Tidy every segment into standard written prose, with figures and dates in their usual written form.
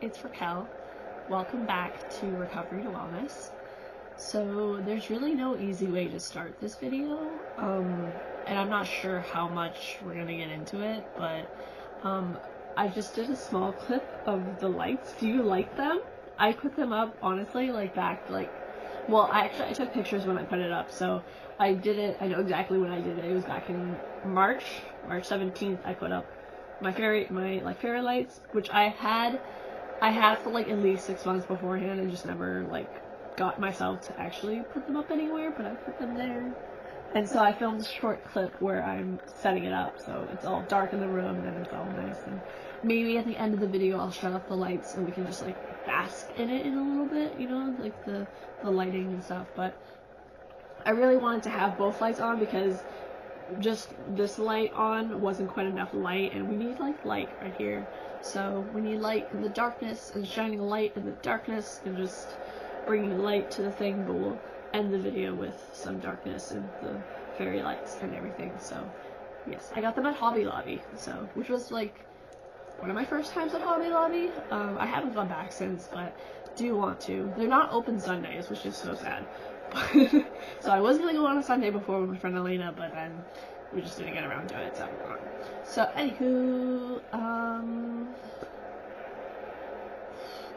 it's Raquel. Welcome back to Recovery to Wellness. So there's really no easy way to start this video, and I'm not sure how much we're gonna get into it, but I just did a small clip of the lights. Do you like them? I put them up, honestly, I took pictures when I put it up, so I did it, I know exactly when I did it. It was back in March 17th. I put up my fairy lights, which I had for like at least 6 months beforehand, and just never got myself to actually put them up anywhere, but I put them there. And so I filmed a short clip where I'm setting it up, so it's all dark in the room and it's all nice, and maybe at the end of the video I'll shut off the lights and we can just bask in it in a little bit, you know, the lighting and stuff. But I really wanted to have both lights on because just this light on wasn't quite enough light, and we need light right here. So we need light in the darkness and shining light in the darkness and just bringing light to the thing, but we'll end the video with some darkness and the fairy lights and everything. So yes, I got them at Hobby Lobby, which was one of my first times at Hobby Lobby. I haven't gone back since, but do want to. They're not open Sundays, which is so sad. So I was gonna go on a Sunday before with my friend Elena, but then we just didn't get around to it, so I'm gone. So anywho,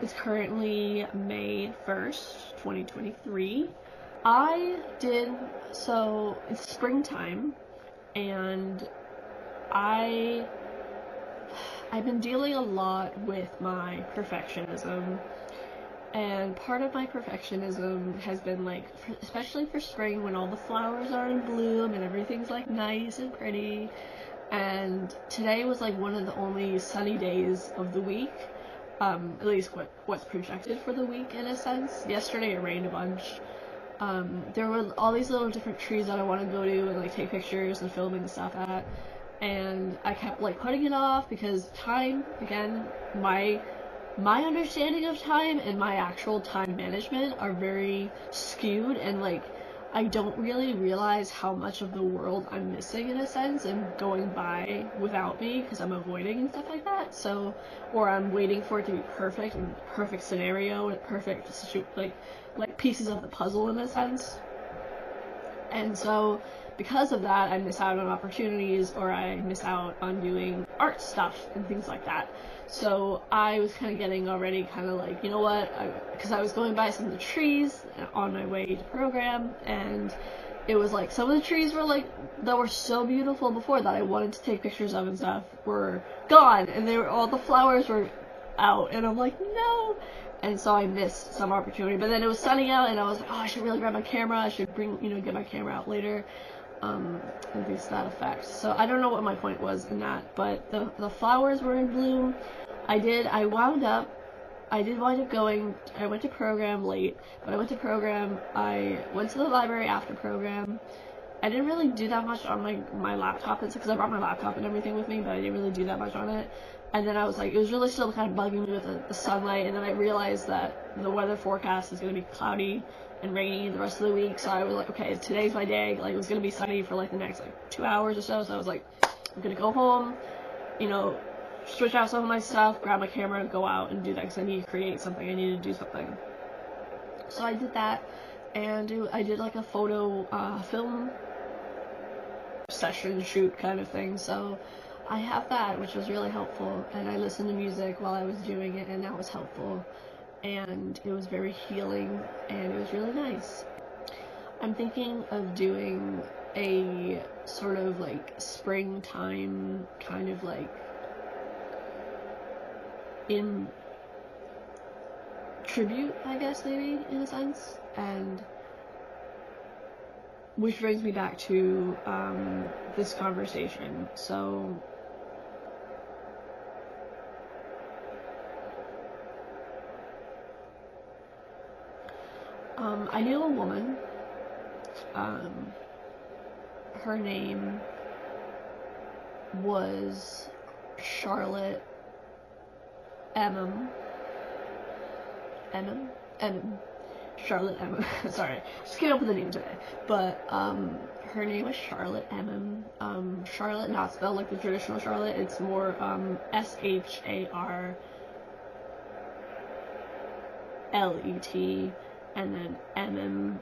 it's currently May 1st, 2023. It's springtime, and I've been dealing a lot with my perfectionism, and part of my perfectionism has been especially for spring when all the flowers are in bloom and everything's nice and pretty. And today was one of the only sunny days of the week, at least what's projected for the week in a sense. Yesterday it rained a bunch. There were all these little different trees that I want to go to and take pictures and filming stuff at, and I kept putting it off because time, again, my understanding of time and my actual time management are very skewed, and I don't really realize how much of the world I'm missing in a sense and going by without me because I'm avoiding and stuff like that. So, or I'm waiting for it to be perfect, and perfect scenario and perfect pieces of the puzzle in a sense. And so because of that, I miss out on opportunities, or I miss out on doing art stuff and things like that. So I was kind of getting already you know what, because I was going by some of the trees on my way to program, and it was some of the trees were that were so beautiful before that I wanted to take pictures of and stuff were gone, and all the flowers were out, and I'm no. And so I missed some opportunity. But then it was sunny out, and I was I should really grab my camera. I should get my camera out later, and things to that effect. So I don't know what my point was in that, but the flowers were in bloom. I did wind up going. I went to program late, but I went to program. I went to the library after program. I didn't really do that much on my laptop, because I brought my laptop and everything with me, but I didn't really do that much on it. And then I was it was really still kind of bugging me with the sunlight, and then I realized that the weather forecast is going to be cloudy and rainy the rest of the week, so I was okay, today's my day. It was going to be sunny for the next 2 hours or so I was I'm going to go home, switch out some of my stuff, grab my camera, and go out and do that, because I need to create something, I need to do something. So I did that, and I did a photo film session shoot kind of thing, so I have that, which was really helpful, and I listened to music while I was doing it, and that was helpful, and it was very healing, and it was really nice. I'm thinking of doing a sort of springtime kind of in tribute, I guess, maybe, in a sense, and which brings me back to this conversation. So I knew a woman, her name was Sharlet Sharlet Emma. Sorry, just came up with a name today. But her name was Sharlet Emma. Sharlet, not spelled like the traditional Charlotte. It's more S-H-A-R L-E-T, and then M-M-E-M-E-M.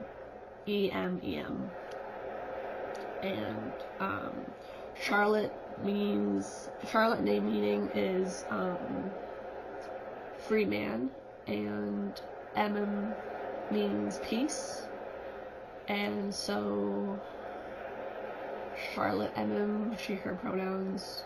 And Sharlet name meaning is free man, and M means peace, and so Sharlet, she, her pronouns.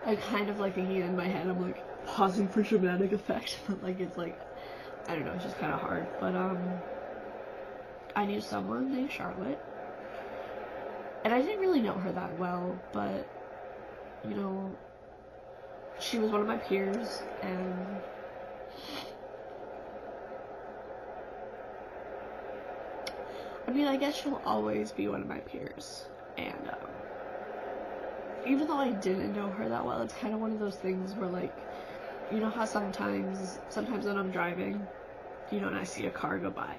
I kind of like thinking in my head, I'm like pausing for dramatic effect, but like it's like, I don't know, it's just kind of hard. But I knew someone named Sharlet, and I didn't really know her that well, but you know, she was one of my peers, and I mean, I guess she'll always be one of my peers, and even though I didn't know her that well, it's kind of one of those things where, like, you know how sometimes when I'm driving, you know, and I see a car go by,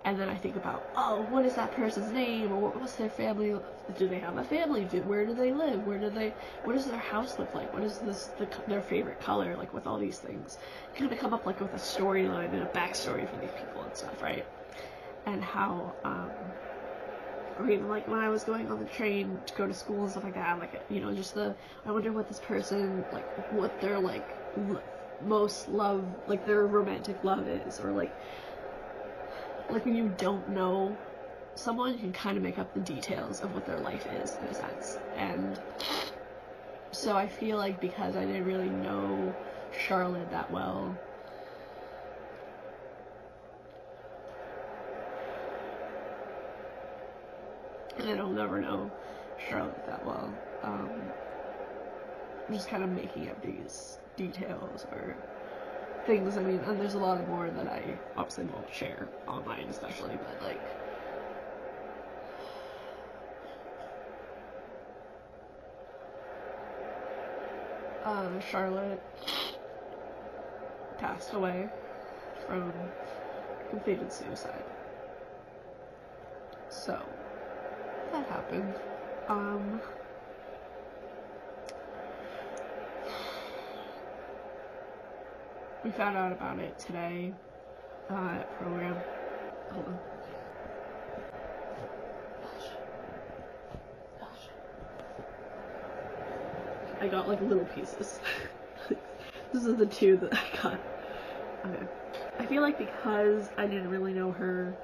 and then I think about, oh, what is that person's name, or what's their family, do they have a family, where do they live, what does their house look like, what is their favorite color, like, with all these things, kind of come up, like, with a storyline and a backstory for these people and stuff, right? And how, or even like when I was going on the train to go to school and stuff like that, like, you know, just I wonder what this person, like, what their, like, most love, like, their romantic love is, or like when you don't know someone, you can kind of make up the details of what their life is, in a sense. And so I feel like because I didn't really know Sharlet that well, and I don't never know Sharlet that well, I'm just kind of making up these details or things. I mean, and there's a lot more that I obviously won't share online, especially, but like, Sharlet passed away from completed suicide. So that happened. We found out about it today at program. Hold on. Gosh. I got like little pieces. This is the two that I got. Okay. I feel like because I didn't really know her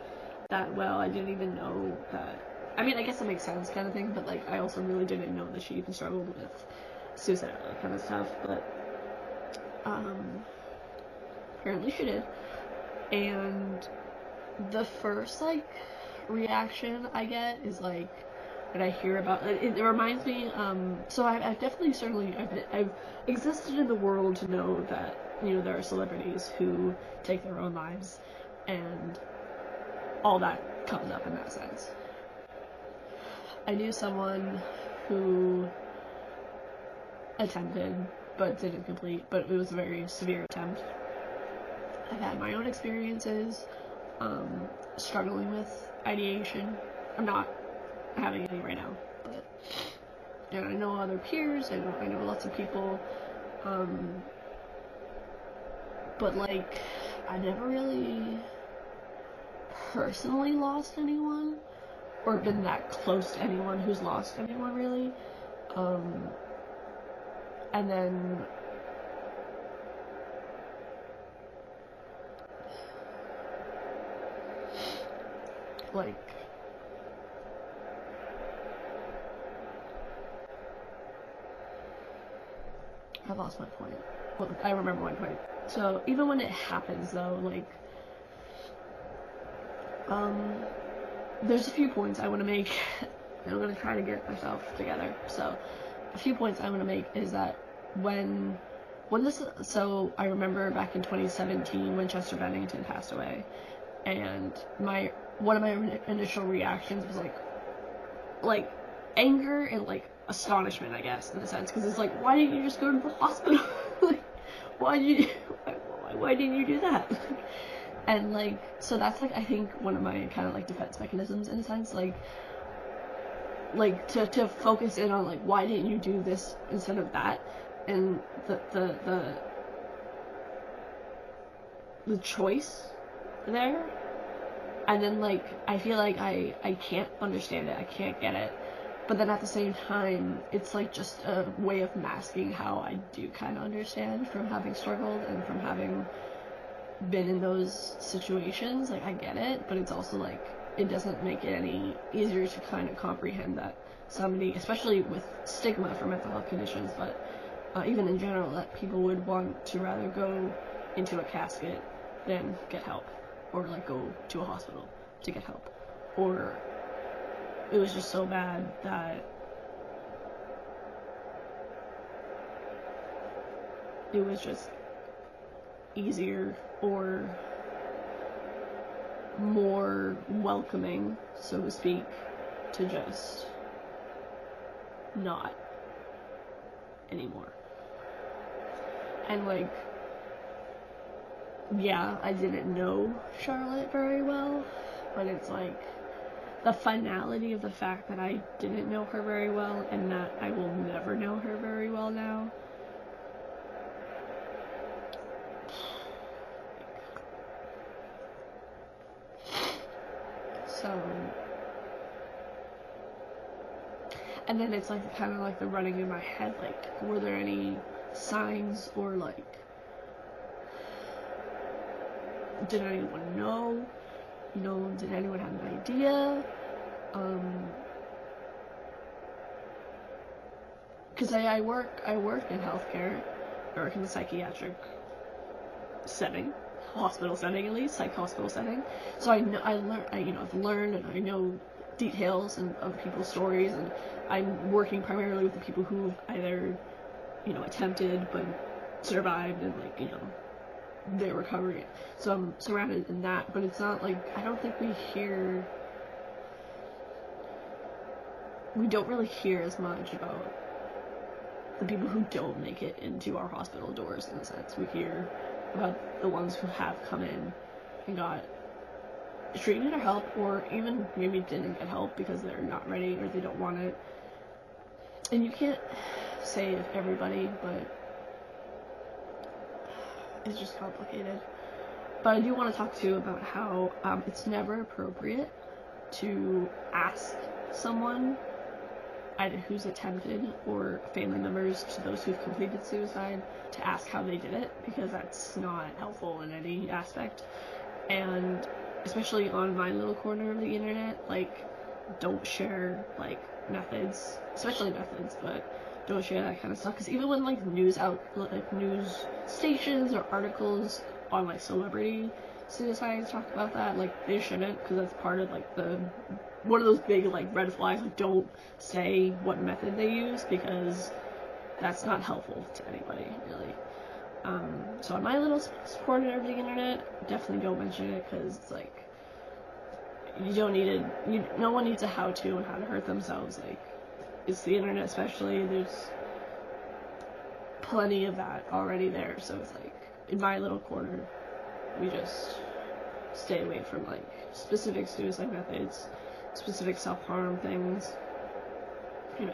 that well, I didn't even know that. I mean, I guess it makes sense, kind of thing, but like, I also really didn't know that she even struggled with suicide, that kind of stuff. But apparently she did. And the first like reaction I get is like when I hear about it, it reminds me. So I've definitely certainly I've existed in the world to know that, you know, there are celebrities who take their own lives, and all that comes up in that sense. I knew someone who attempted but didn't complete, but it was a very severe attempt. I've had my own experiences struggling with ideation. I'm not having any right now, but and I know other peers, I know lots of people, but like, I never really personally lost anyone, or been that close to anyone who's lost anyone, really. And then like, I lost my point. Well, I remember my point. So even when it happens, though, like, there's a few points I want to make, and I'm going to try to get myself together. So a few points I want to make is that when so I remember back in 2017 when Chester Bennington passed away, and one of my initial reactions was like anger and like astonishment, I guess, in a sense, because it's like, why didn't you just go to the hospital? Like, why didn't you do that? And like, so that's like, I think one of my kind of like defense mechanisms in a sense, like to focus in on like, why didn't you do this instead of that, and the choice there. And then like, I feel like I can't understand it, I can't get it, but then at the same time, it's like just a way of masking how I do kind of understand from having struggled and from having been in those situations. Like, I get it, but it's also like, it doesn't make it any easier to kind of comprehend that somebody, especially with stigma for mental health conditions, but even in general, that people would want to rather go into a casket than get help, or like go to a hospital to get help, or it was just so bad that it was just easier or more welcoming, so to speak, to just not anymore. And like, yeah, I didn't know Sharlet very well, but it's like the finality of the fact that I didn't know her very well and that I will never know her very well now. So, and then it's like kind of like the running in my head, like, were there any signs, or like, did anyone know? You know, did anyone have an idea? Because I work in healthcare. I work in the psychiatric setting, hospital setting at least, hospital setting. So I've learned and I know details of people's stories, and I'm working primarily with the people who either, attempted but survived, and like, they're recovering. So I'm surrounded in that, but it's not like, I don't think we don't really hear as much about the people who don't make it into our hospital doors, in a sense. We hear about the ones who have come in and got treatment or help, or even maybe didn't get help because they're not ready or they don't want it. And you can't say if everybody, but it's just complicated. But I do want to talk to you about how it's never appropriate to ask someone, either who's attempted or family members to those who've completed suicide, to ask how they did it, because that's not helpful in any aspect. And especially on my little corner of the internet, like, don't share like methods, especially methods, but don't share that kind of stuff. Because even when like news stations or articles on like celebrity suicides talk about that, like, they shouldn't, because that's part of like one of those big like red flags. Like, don't say what method they use, because that's not helpful to anybody, really. So on my little corner of the internet, definitely don't mention it, because it's like, no one needs a how-to on how to hurt themselves. Like, it's the internet, especially, there's plenty of that already there. So it's like, in my little corner, we just stay away from like specific suicide methods, specific self-harm things,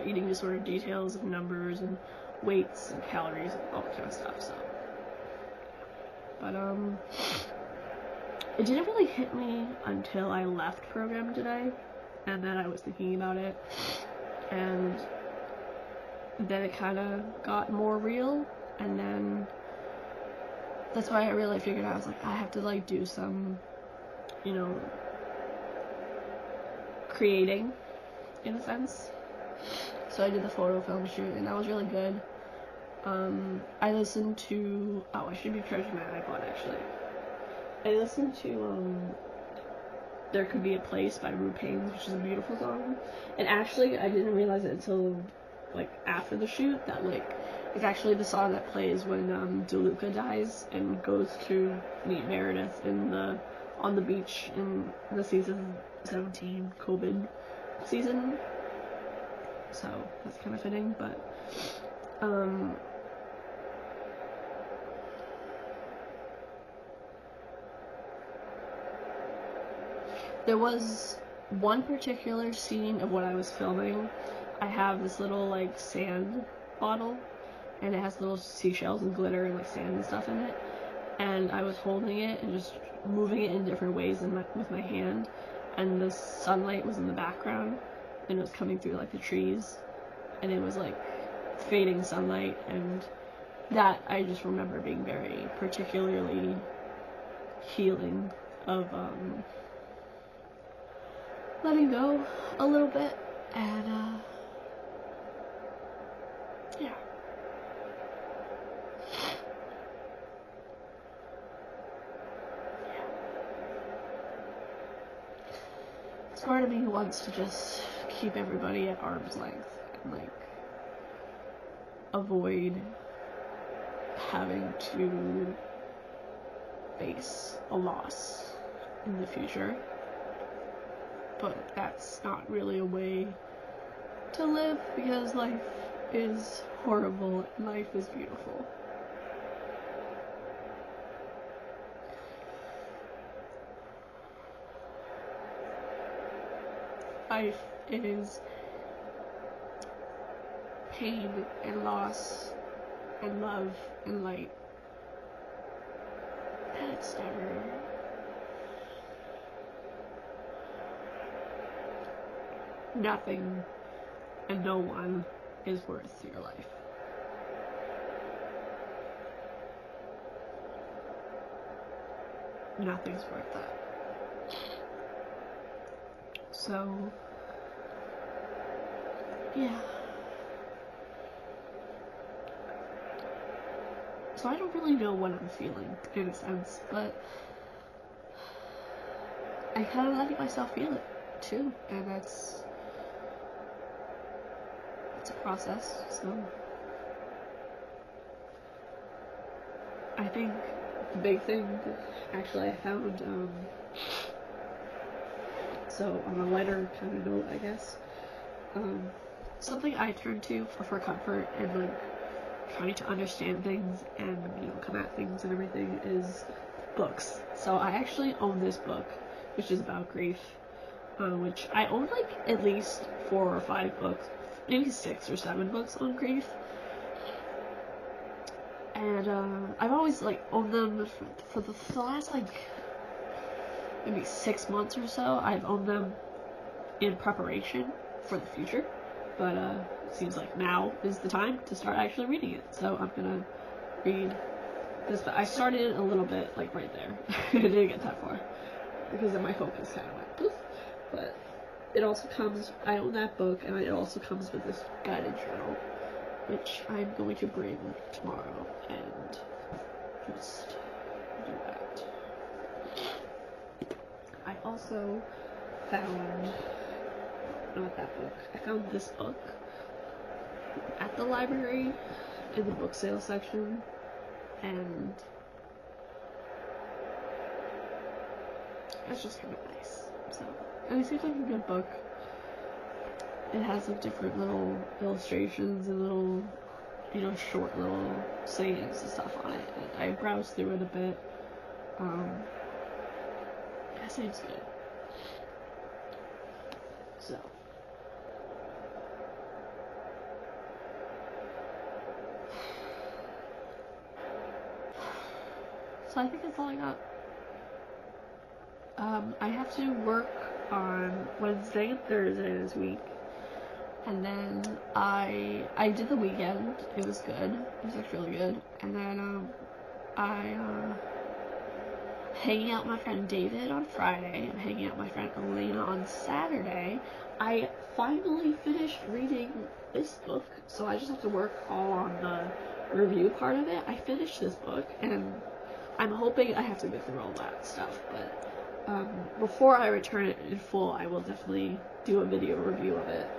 eating disorder details of numbers and weights and calories and all that kind of stuff. So, but it didn't really hit me until I left program today, and then I was thinking about it, and then it kind of got more real, and then that's why I really figured out, I was like, I have to like do some, creating, in a sense. So I did the photo film shoot, and that was really good. I listened to, I should be charging my iPod actually. I listened to There Could Be a Place by Rue Paynes, which is a beautiful song. And actually, I didn't realize it until like after the shoot that like It's actually the song that plays when DeLuca dies and goes to meet Meredith on the beach in the season 17 COVID season. So that's kind of fitting, but there was one particular scene of what I was filming. I have this little like sand bottle, and it has little seashells and glitter and like sand and stuff in it, and I was holding it and just moving it in different ways with my hand, and the sunlight was in the background and it was coming through like the trees, and it was like fading sunlight, and that I just remember being very particularly healing of letting go a little bit, and yeah. It's part of me who wants to just keep everybody at arm's length and like avoid having to face a loss in the future. But that's not really a way to live, because life is horrible and life is beautiful. Life is pain and loss and love and light. And it's never nothing and no one is worth your life. Nothing's worth that. So, yeah. So I don't really know what I'm feeling, in a sense, but I kind of letting myself feel it, too, and it's a process, so I think the big thing, actually, I found, so on a lighter kind of note, I guess, something I turn to for comfort and like trying to understand things and, you know, come at things and everything is books. So I actually own this book, which is about grief, which I own like at least 4 or 5 books, maybe 6 or 7 books on grief. And I've always like owned them for the last like maybe 6 months or so. I've owned them in preparation for the future, but it seems like now is the time to start actually reading it. So I'm gonna read this. But I started a little bit like right there. I didn't get that far because then my focus kind of went poof. But it also comes, I own that book, and it also comes with this guided journal, which I'm going to bring tomorrow and just do that. I also found, not that book, I found this book at the library in the book sale section, and it's just kind of nice. So, and it seems like a good book. It has like different little illustrations and little, you know, short little sayings and stuff on it. And I browsed through it a bit. That seems good. So I think that's all I got. I have to work on Wednesday and Thursday this week, and then I did the weekend. It was good. It was actually really good. And then hanging out with my friend David on Friday. I'm hanging out with my friend Elena on Saturday. I finally finished reading this book, so I just have to work all on the review part of it. I finished this book, and I'm hoping I have to go through all that stuff, but before I return it in full, I will definitely do a video review of it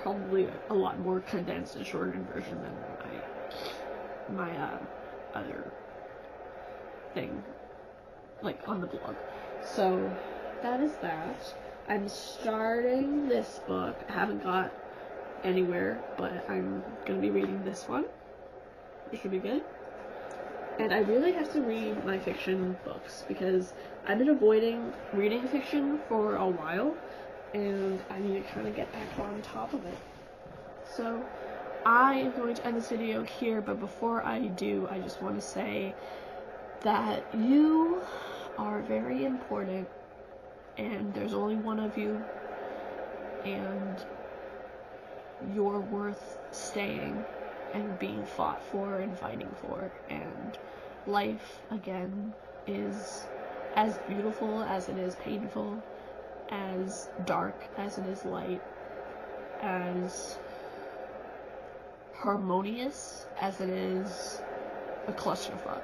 Probably a lot more condensed and shortened version than my other thing, like on the blog. So that is that. I'm starting this book. I haven't got anywhere, but I'm gonna be reading this one, which should be good. And I really have to read my fiction books because I've been avoiding reading fiction for a while, and I need to kind of get back on top of it. So I am going to end this video here, but before I do, I just want to say that you are very important, and there's only one of you, and you're worth staying and being fought for and fighting for. And life, again, is as beautiful as it is painful, as dark as it is light, as harmonious as it is a clusterfuck.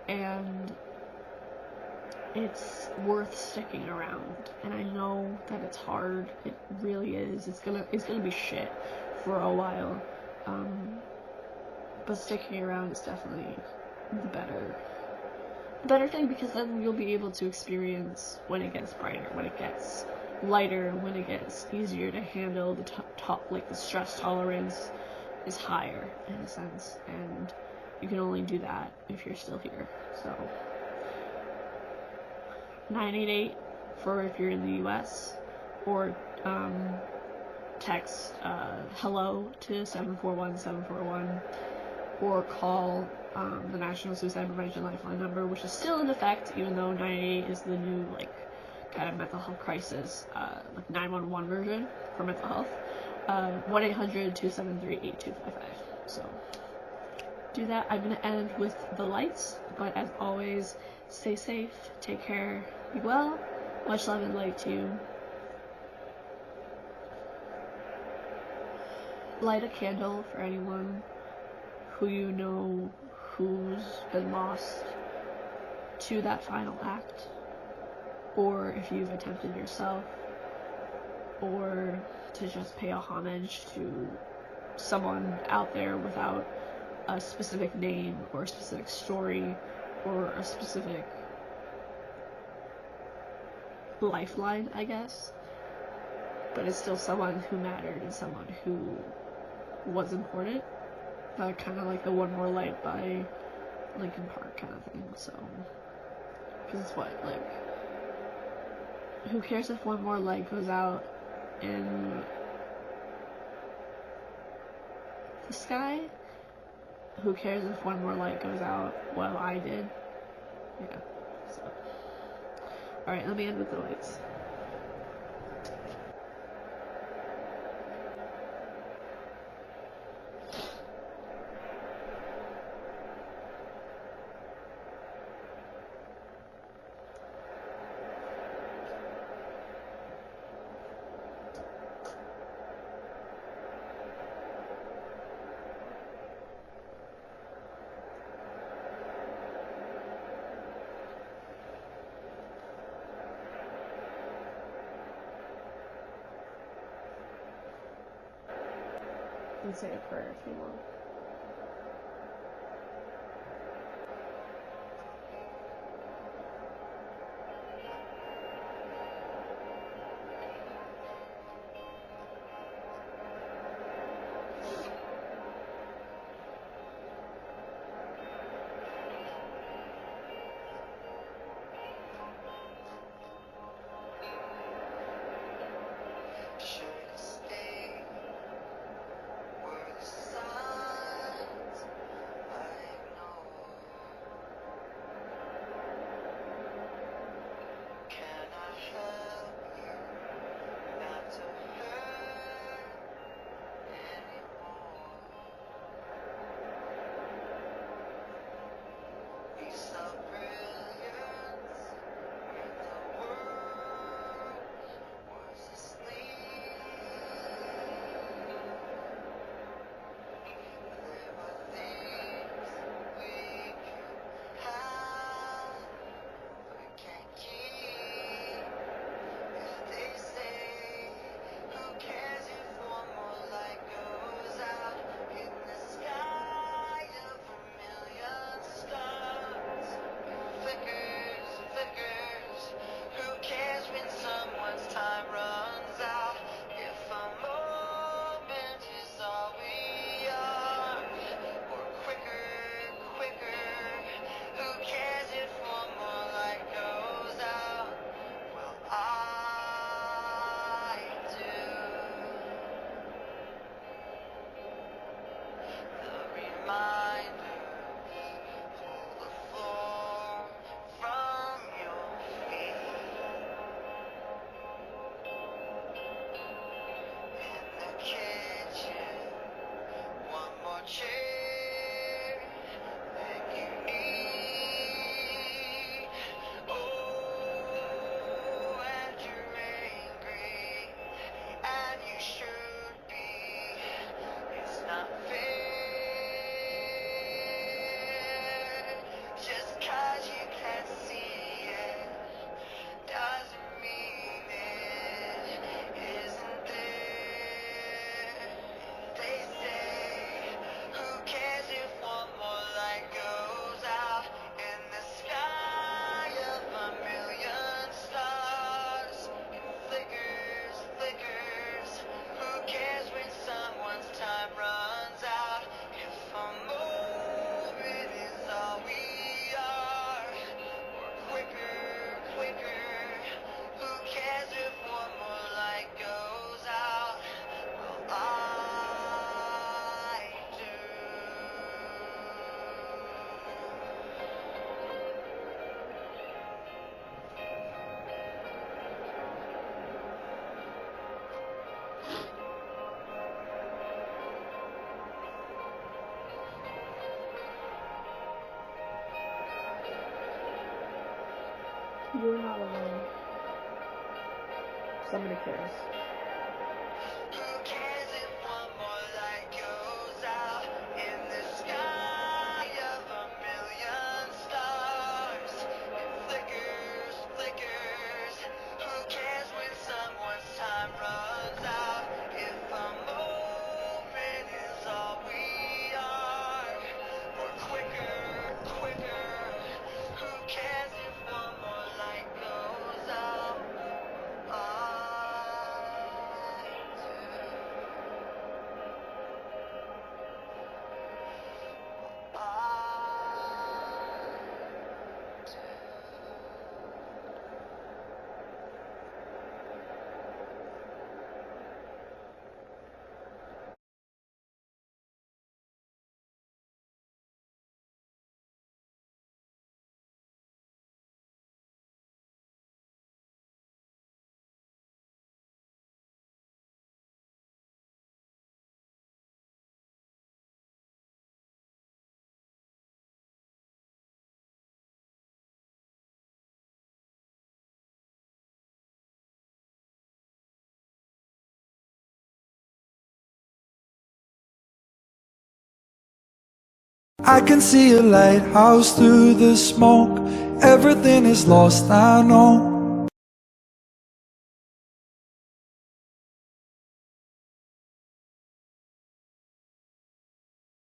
And it's worth sticking around. And I know that it's hard. It really is. It's gonna be shit for a while. But sticking around is definitely the better thing, because then you'll be able to experience when it gets brighter, when it gets lighter, when it gets easier to handle. The stress tolerance is higher in a sense, and you can only do that if you're still here. So 988 for if you're in the US, or text hello to 741-741, or call the National Suicide Prevention Lifeline number, which is still in effect, even though 988 is the new, kind of mental health crisis, 911 version for mental health. 1-800-273-8255. So do that. I'm going to end with the lights, but as always, stay safe, take care, be well, much love and light to you. Light a candle for anyone who you know who's been lost to that final act, or if you've attempted yourself, or to just pay a homage to someone out there without a specific name or a specific story or a specific lifeline, I guess. But it's still someone who mattered and someone who was important. Kind of like the One More Light by Linkin Park kind of thing. So, because it's what, who cares if one more light goes out in the sky? Who cares if one more light goes out? Well, I did. Yeah. So, alright, let me end with the lights. You can say a prayer if you want. Should stay where the sun You're not alone. Somebody cares. I can see a lighthouse through the smoke. Everything is lost, I know.